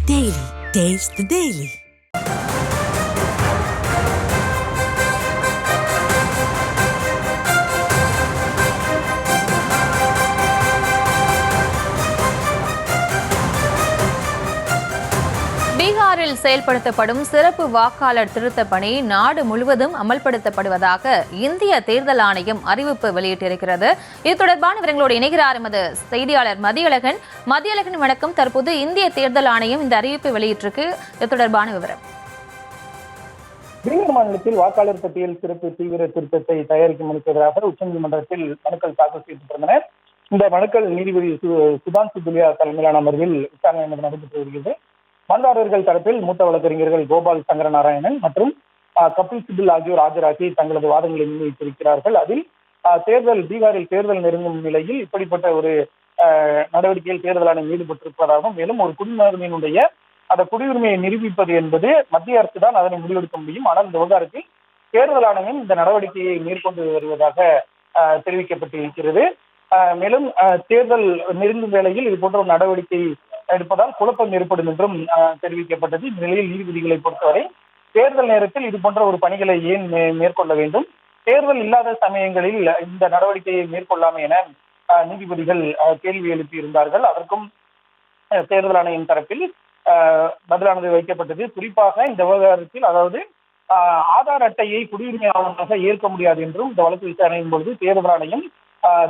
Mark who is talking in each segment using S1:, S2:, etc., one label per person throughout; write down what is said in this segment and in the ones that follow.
S1: Daily. Taste the Daily.
S2: பீகாரில் செயல்படுத்தப்படும் சிறப்பு வாக்காளர் திருத்த பணி நாடு முழுவதும் அமல்படுத்தப்படுவதாக இந்திய தேர்தல் ஆணையம் அறிவிப்பு வெளியிட்டிருக்கிறது. இது தொடர்பான விவரங்களோடு இணைகிறார் எமது செய்தியாளர் மதியழகன். மதியழகன் வணக்கம். தற்போது இந்திய தேர்தல் ஆணையம் இந்த அறிவிப்பை வெளியிட்டிருக்கு. இது தொடர்பான விவரம்.
S3: பீகார் மாநிலத்தில் வாக்காளர் பட்டியல் சிறப்பு தீவிர திருத்தத்தை தயாரிக்கும் மனுக்கு எதிராக உச்சநீதிமன்றத்தில் மனுக்கள் தாக்கல் செய்யப்பட்டிருந்தன. இந்த மனுக்கள் நீதிபதி சுதான்சு துலியா தலைமையிலான அமர்வில் விசாரணை நடைபெற்று வருகிறது. மனுதாரர்கள் தரப்பில் மூத்த வழக்கறிஞர்கள் கோபால் சங்கர நாராயணன் மற்றும் கபில் சிபில் ஆகியோர் ஆஜராகி தங்களது வாதங்களை முன்வைத்திருக்கிறார்கள். அதில் பீகாரில் தேர்தல் நெருங்கும் நிலையில் இப்படிப்பட்ட ஒரு நடவடிக்கையில் தேர்தல் ஆணையம் ஈடுபட்டிருப்பதாகவும், மேலும் ஒரு குடியுரிமையினுடைய அந்த குடியுரிமையை நிரூபிப்பது என்பது மத்திய அரசு தான் அதனை முடிவெடுக்க முடியும். ஆனால் இந்த விவகாரத்தில் தேர்தல் ஆணையம் இந்த நடவடிக்கையை மேற்கொண்டு வருவதாக தெரிவிக்கப்பட்டிருக்கிறது. மேலும் தேர்தல் நெருங்கும் வேளையில் இது போன்ற ஒரு நடவடிக்கை எடுப்பதால் குழப்பம் ஏற்படும் என்றும் தெரிவிக்கப்பட்டது. இந்த நிலையில் நீதிபதிகளை பொறுத்தவரை தேர்தல் நேரத்தில் இது போன்ற ஒரு பணிகளை ஏன் மேற்கொள்ள வேண்டும், தேர்தல் இல்லாத சமயங்களில் இந்த நடவடிக்கையை மேற்கொள்ளாமல் என நீதிபதிகள் கேள்வி எழுப்பியிருந்தார்கள். அதற்கும் தேர்தல் ஆணையம் தரப்பில் பதிலானது வைக்கப்பட்டது. குறிப்பாக இந்த விவகாரத்தில் அதாவது ஆதார் அட்டையை குடியுரிமை ஆவணமாக ஏற்க முடியாது என்றும் இந்த வழக்கு விசாரணையின் பொழுது தேர்தல் ஆணையம்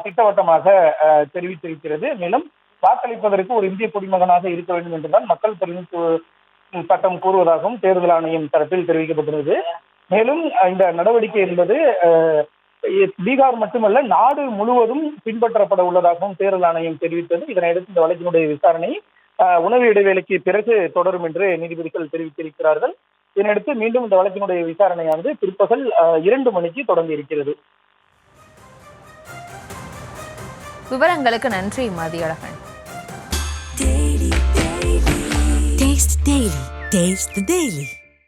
S3: திட்டவட்டமாக தெரிவித்திருக்கிறது. மேலும் வாக்களிப்பதற்கு ஒரு இந்திய குடிமகனாக இருக்க வேண்டும் என்றுதான் மக்கள் பிரதிநிதித்துவ சட்டம் கூறுவதாகவும் தேர்தல் ஆணையம் தரப்பில் தெரிவிக்கப்பட்டுள்ளது. மேலும் இந்த நடவடிக்கை என்பது பீகார் மட்டுமல்ல நாடு முழுவதும் பின்பற்றப்பட உள்ளதாகவும் தேர்தல் ஆணையம் தெரிவித்தது. இதனையடுத்து இந்த வழக்கினுடைய விசாரணை உணவு இடைவேளைக்கு பிறகு தொடரும் என்று நீதிபதிகள் தெரிவித்திருக்கிறார்கள். இதனையடுத்து மீண்டும் இந்த வழக்கினுடைய விசாரணையானது பிற்பகல் 2 மணிக்கு தொடங்க இருக்கிறது.
S2: விவரங்களுக்கு நன்றி மதியழகன்.
S1: Taste the Daily.